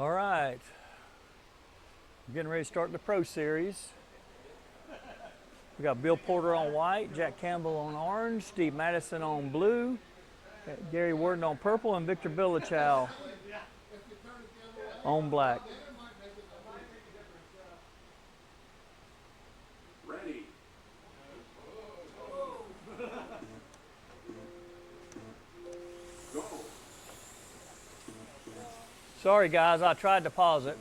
All right, we're getting ready to start the Pro Series. We got Bill Porter on white, Jack Campbell on orange, Steve Madison on blue, Gary Worden on purple, and Victor Billichow on black. Ready. Go. Sorry guys, I tried to pause it.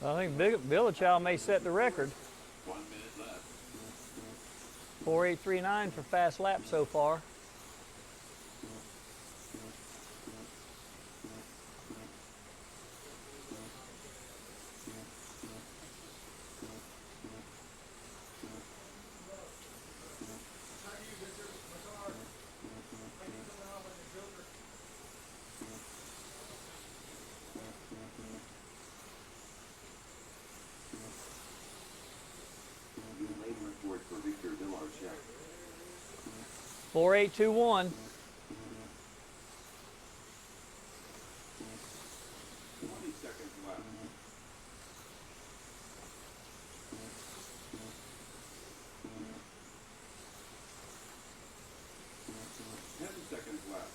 I think Billichow may set the record. 1 minute left. 4:8:39 for fast lap so far. Lane report for Victor Billichow. 4:8:21. 20 seconds left. 10 seconds left.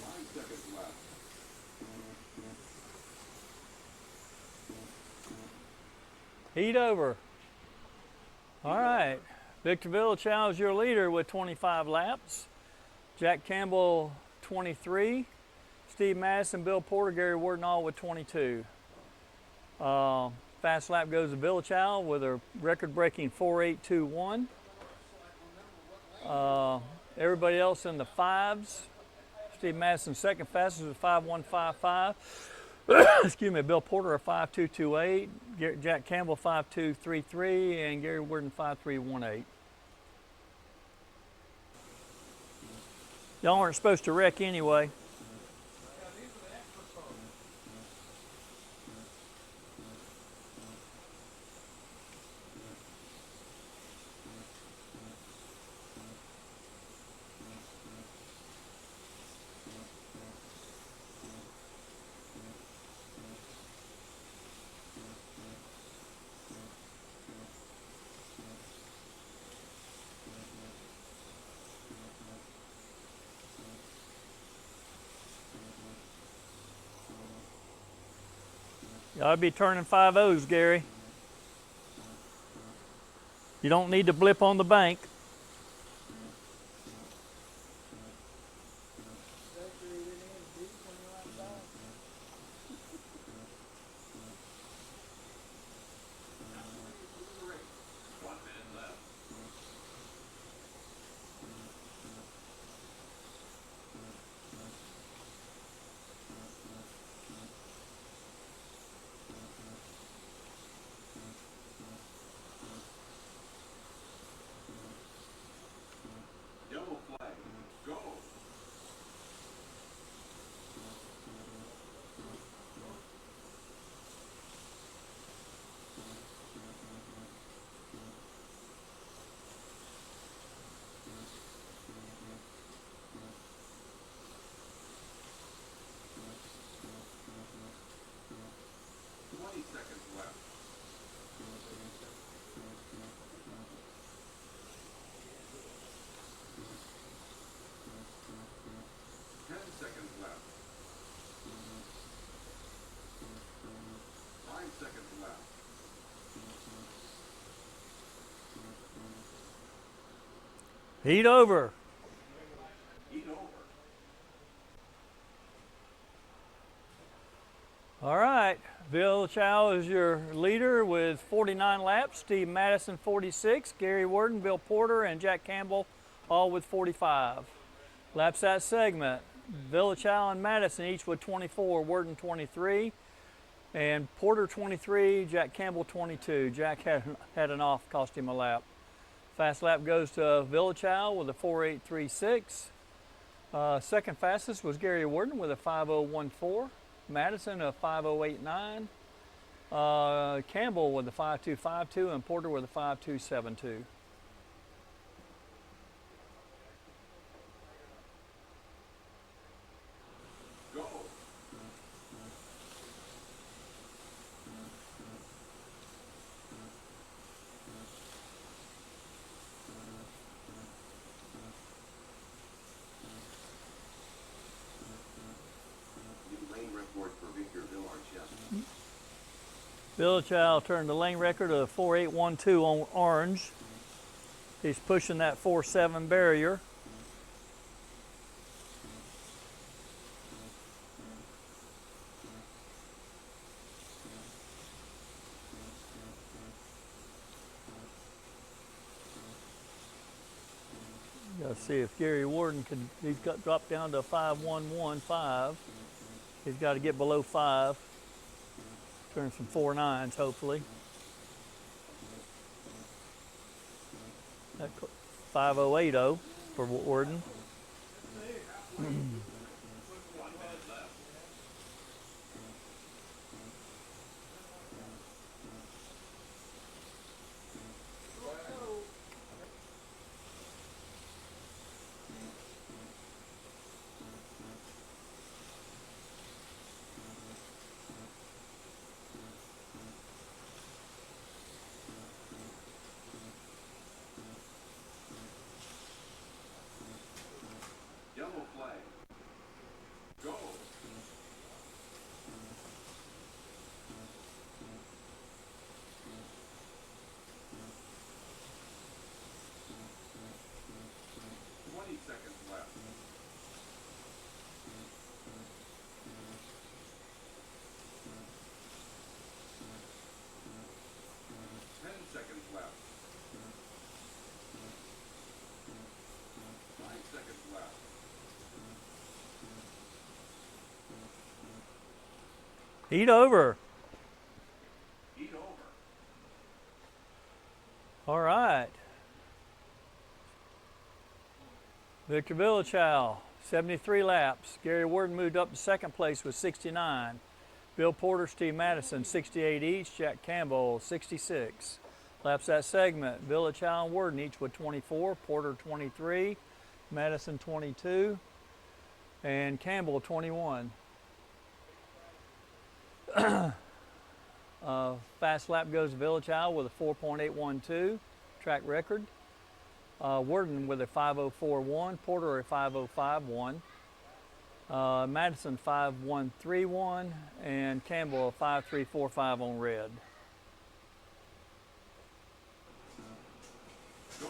9 seconds left. Heat over. All right, Victor Billichow is your leader with 25 laps. Jack Campbell 23. Steve Madison, Bill Porter, Gary Worden all with 22. Fast lap goes to Billichow with a record-breaking 4:8:21. Everybody else in the fives. Steve Madison second fastest with 5:1:55. Excuse me, Bill Porter a 5:2:28, Jack Campbell 5:2:33, and Gary Worden 5:3:18. Y'all aren't supposed to wreck anyway. Y'all be turning 5-0s, Gary. You don't need to blip on the bank. Heat over. Heat over. All right, Bill Chow is your leader with 49 laps. Steve Madison 46, Gary Worden, Bill Porter, and Jack Campbell all with 45. Laps that segment. Bill Chow and Madison each with 24, Worden 23, and Porter 23, Jack Campbell 22. Jack had an off, cost him a lap. Fast lap goes to Villachow with a 4.836. Second fastest was Gary Worden with a 5.014. Madison a 5.089. Campbell with a 5.252 and Porter with a 5.272. Go. Lane record for Victor Villarchef. Villachow turned the lane record of 4.812 on orange. He's pushing that 4.7 barrier. Gotta see if Gary Worden can, he's got dropped down to 5.115. He's got to get below 5. Turn some 4.9s, hopefully. That 5.080 for Worden. Yellow flag. Go. Seconds left. 10 seconds left. 5 seconds left. Heat over. Heat over. All right. Victor Villachow, 73 laps. Gary Worden moved up to second place with 69. Bill Porter, Steve Madison, 68 each. Jack Campbell, 66. Laps that segment. Villachow and Worden each with 24. Porter, 23. Madison, 22. And Campbell, 21. Fast lap goes to Villachow with a 4.812 track record. Worden with a 5.041, Porter a 5.051, Madison 5.131, and Campbell a 5.345 on red. Go.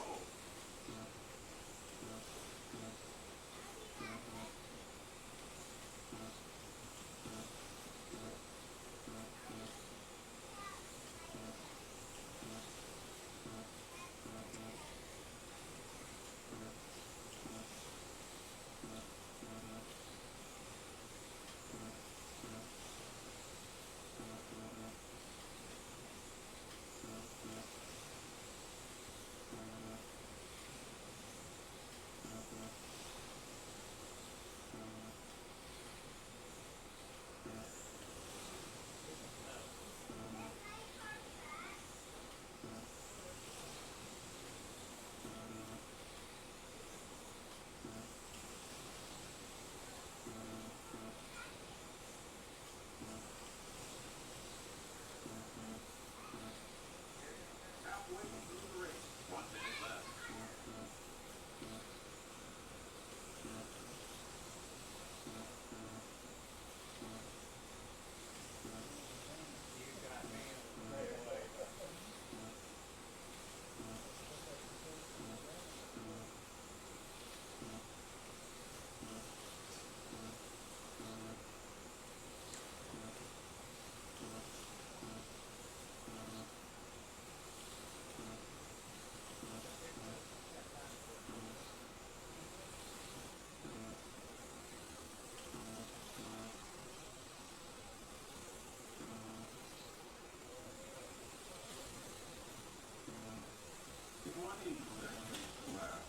20 seconds left.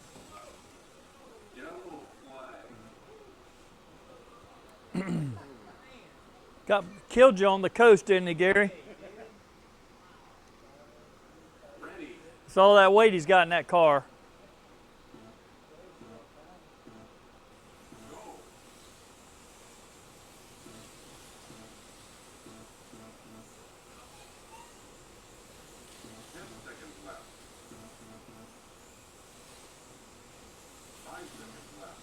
Yellow flag. Killed you on the coast, didn't he, Gary? Ready. It's all that weight he's got in that car. Go. 10 seconds left. 5 seconds left.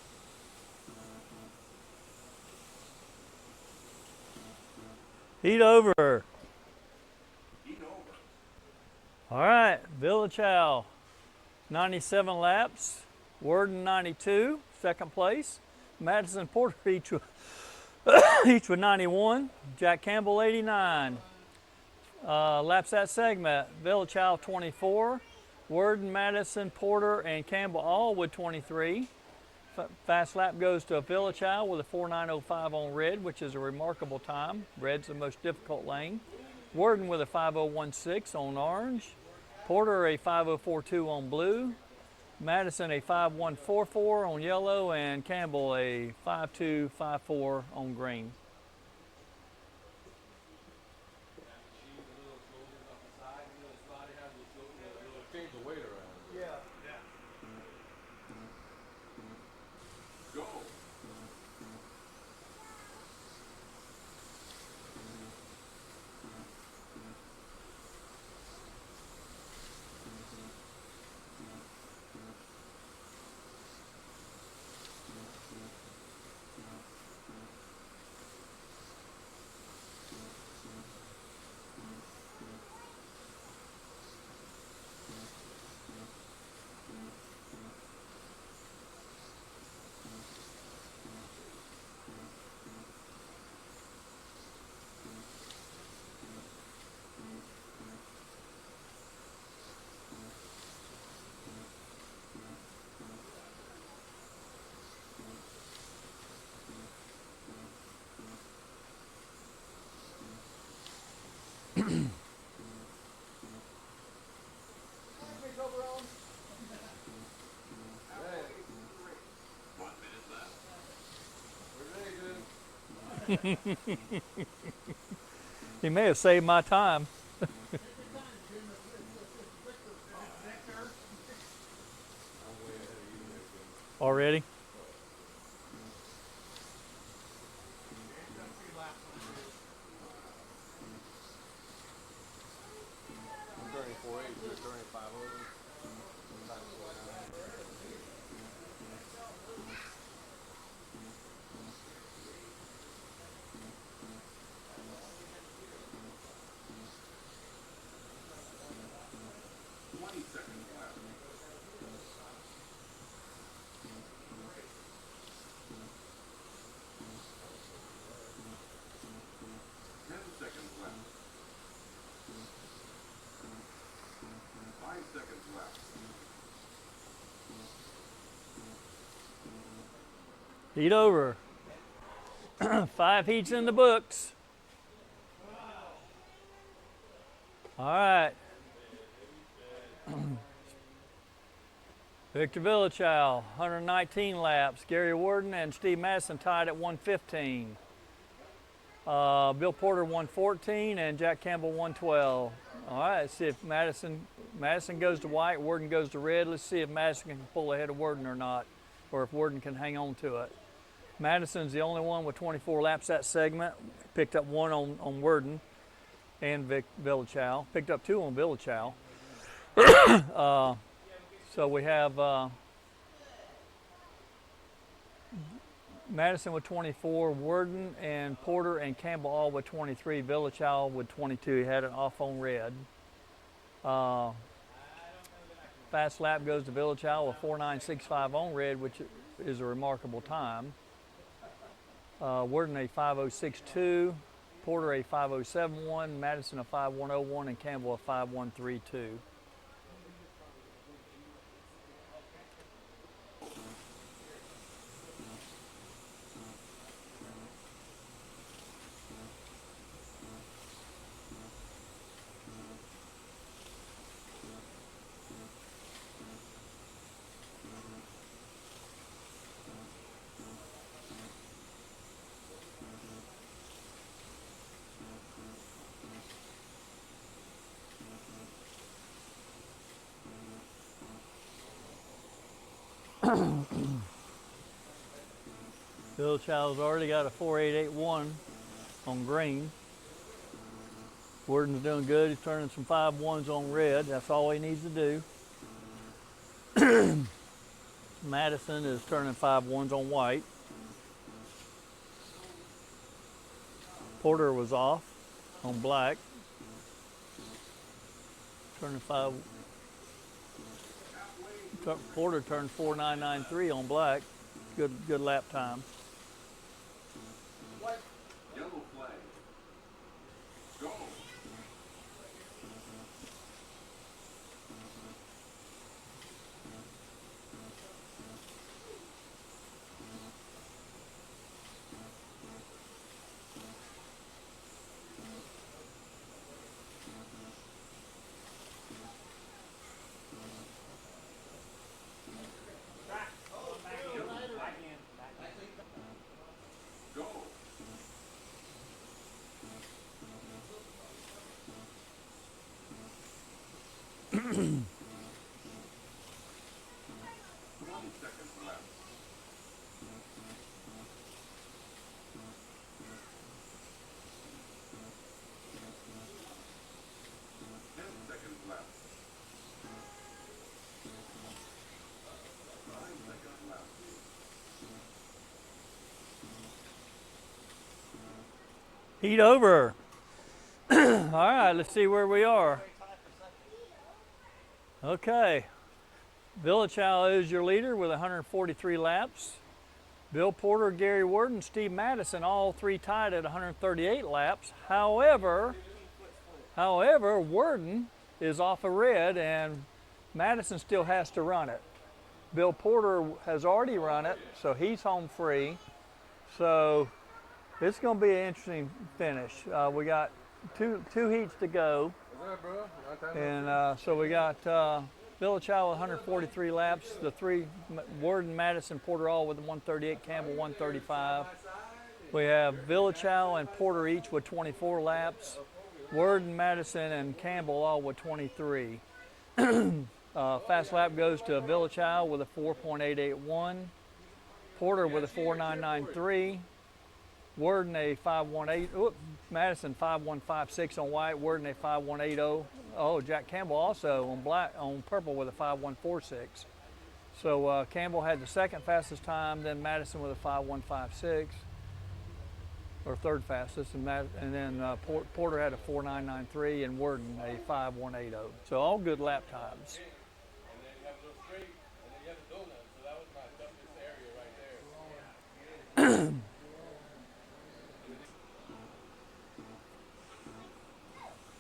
Heat over. Heat over. All right, Villachow, 97 laps. Worden 92, second place. Madison Porter each with 91. Jack Campbell 89. Laps that segment. Villachow 24. Worden, Madison, Porter, and Campbell all with 23. Fast lap goes to Villachow with a 4.905 on red, which is a remarkable time. Red's the most difficult lane. Worden with a 5.016 on orange. Porter a 5.042 on blue. Madison a 5.144 on yellow, and Campbell a 5.254 on green. Go. He may have saved my time. Already? Seconds left. 10 seconds left. 5 seconds left. Heat over. 5 heats in the books. All right. Victor Villachow, 119 laps. Gary Worden and Steve Madison tied at 115. Bill Porter 114 and Jack Campbell 112. All right, let's see if Madison goes to white, Worden goes to red. Let's see if Madison can pull ahead of Worden or not, or if Worden can hang on to it. Madison's the only one with 24 laps that segment. Picked up 1 on Worden and Villachow. Picked up 2 on Villachow. So we have Madison with 24, Worden and Porter and Campbell all with 23, Villachow with 22. He had it off on red. Fast lap goes to Villachow with 4.965 on red, which is a remarkable time. Worden a 5.062, Porter a 5.071, Madison a 5.101, and Campbell a 5.132. Bill Child's already got a 4881 on green. Worden's doing good. He's turning some 5-1s on red. That's all he needs to do. Madison is turning 5-1s on white. Porter was off on black. Turning 5. Porter turned 4993 on black. Good lap time. Yellow flag. Go. Go. 20 seconds left. 10 seconds left. 5 seconds left. Heat over. All right, let's see where we are. Okay. Villachow is your leader with 143 laps. Bill Porter, Gary Worden, Steve Madison, all three tied at 138 laps. However, Worden is off a red and Madison still has to run it. Bill Porter has already run it, so he's home free. So it's going to be an interesting finish. We got two heats to go. And so we got Villachow with 143 laps, the three, Worden, Madison, Porter all with 138, Campbell 135. We have Villachow and Porter each with 24 laps, Worden, Madison, and Campbell all with 23. Fast lap goes to Villachow with a 4.881, Porter with a 4.993, Worden a 5.18, Madison 5.156 on white, Worden a 5.180. Oh, Jack Campbell also on purple with a 5.146. So Campbell had the second fastest time, then Madison with a 5.156, or third fastest, and then Porter had a 4.993 and Worden a 5.180. So all good lap times.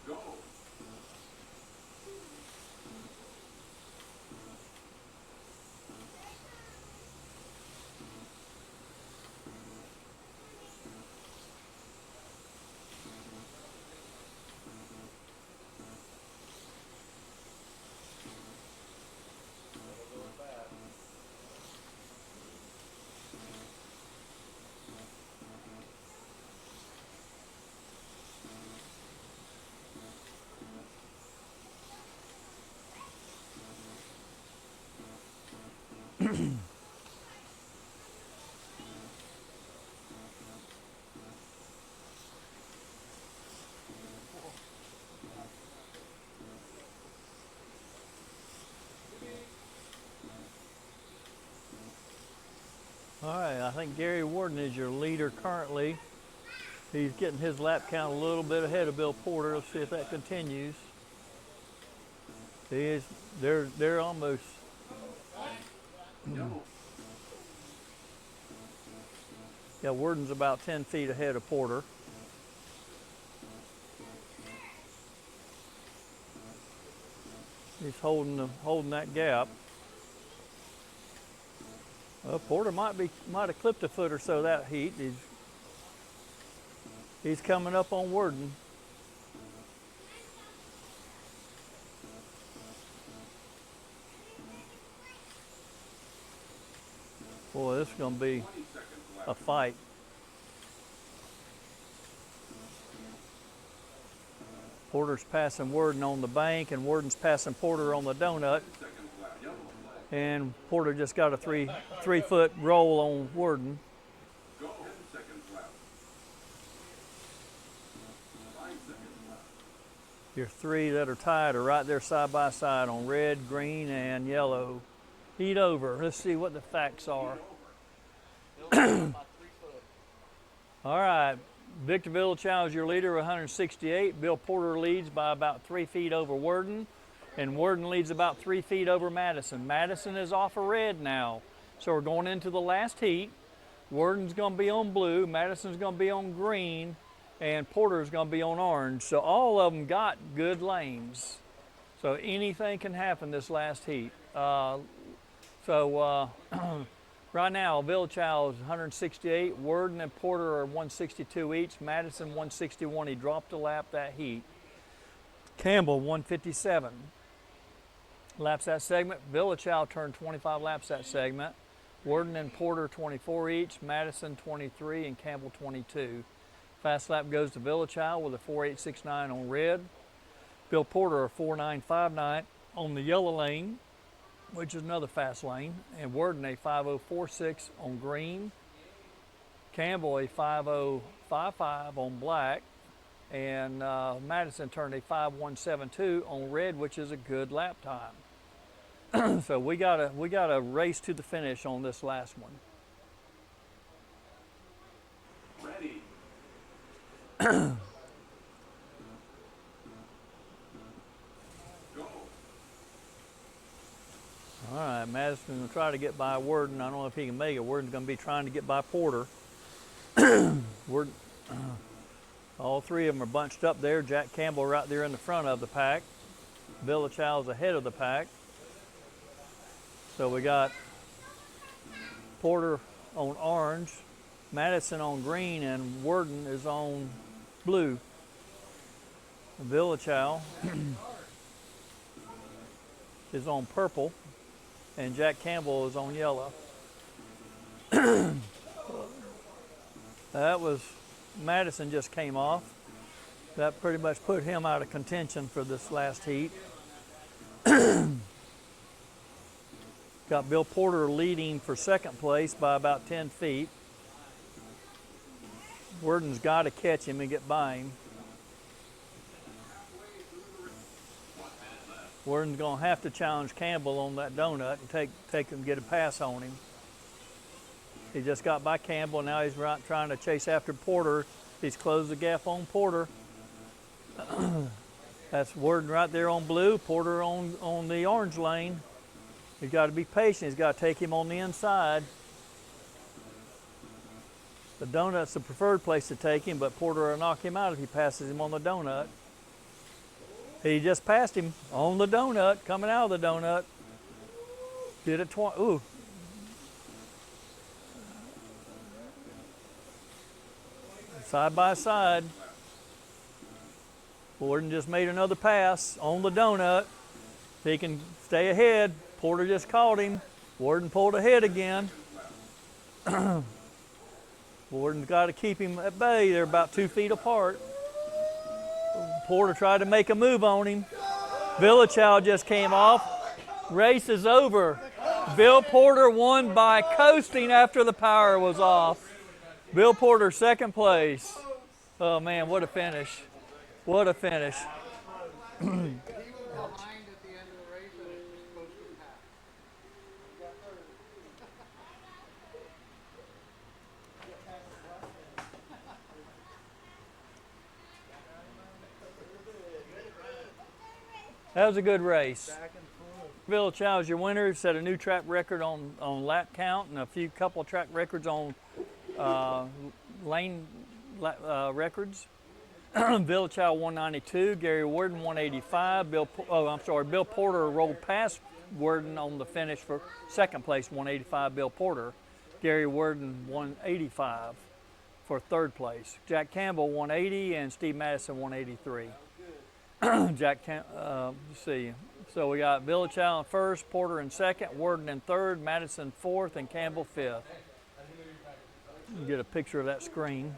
Go. All right, I think Gary Worden is your leader currently. He's getting his lap count a little bit ahead of Bill Porter. Let's see if that continues. They're almost. Yeah, Worden's about 10 feet ahead of Porter. He's holding that gap. Well, Porter might have clipped a foot or so that heat. He's coming up on Worden. Boy, this is going to be a fight. Porter's passing Worden on the bank, and Worden's passing Porter on the donut. And Porter just got a three-foot roll on Worden. Go. 10 seconds left. 5 seconds left. Your three that are tied are right there side by side on red, green, and yellow. Heat over. Let's see what the facts are. All right. Victorville challenged your leader 168. Bill Porter leads by about 3 feet over Worden. And Worden leads about 3 feet over Madison. Madison is off of red now. So we're going into the last heat. Worden's going to be on blue. Madison's going to be on green. And Porter's going to be on orange. So all of them got good lanes. So anything can happen this last heat. Right now, Villachau is 168. Worden and Porter are 162 each. Madison 161. He dropped a lap that heat. Campbell 157 laps that segment. Villachau turned 25 laps that segment. Worden and Porter 24 each. Madison 23 and Campbell 22. Fast lap goes to Villachau with a 4869 on red. Bill Porter a 4959 on the yellow lane, which is another fast lane, and Worden a 5046 on green. Campbell a 5055 on black, and Madison turned a 5172 on red, which is a good lap time. So we got a race to the finish on this last one. Ready. Go. All right, Madison will try to get by Worden. I don't know if he can make it. Worden's going to be trying to get by Porter. All three of them are bunched up there. Jack Campbell right there in the front of the pack. Villachau's ahead of the pack. So we got Porter on orange, Madison on green, and Worden is on blue. Villachau is on purple, and Jack Campbell is on yellow. That was, Madison just came off. That pretty much put him out of contention for this last heat. Got Bill Porter leading for second place by about 10 feet. Worden's got to catch him and get by him. Worden's going to have to challenge Campbell on that donut and take him, get a pass on him. He just got by Campbell. Now he's trying to chase after Porter. He's closed the gap on Porter. That's Worden right there on blue. Porter on the orange lane. He's got to be patient. He's got to take him on the inside. The donut's the preferred place to take him, but Porter will knock him out if he passes him on the donut. He just passed him on the donut, coming out of the donut. Did it twice. Ooh. Side by side. Worden just made another pass on the donut. If he can stay ahead. Porter just caught him. Worden pulled ahead again. Worden's got to keep him at bay. They're about 2 feet apart. Porter tried to make a move on him. Villachau just came off. Race is over. Bill Porter won by coasting after the power was off. Bill Porter second place. Oh man, what a finish. What a finish. That was a good race. Villachau is your winner. Set a new track record on lap count and a couple track records on lane records. Villachau 192, Gary Worden 185. Bill Porter rolled past Worden on the finish for second place, 185. Bill Porter. Gary Worden 185 for third place. Jack Campbell 180 and Steve Madison 183. Let's see. So we got Villachau in first, Porter in second, Worden in third, Madison fourth, and Campbell fifth. You get a picture of that screen.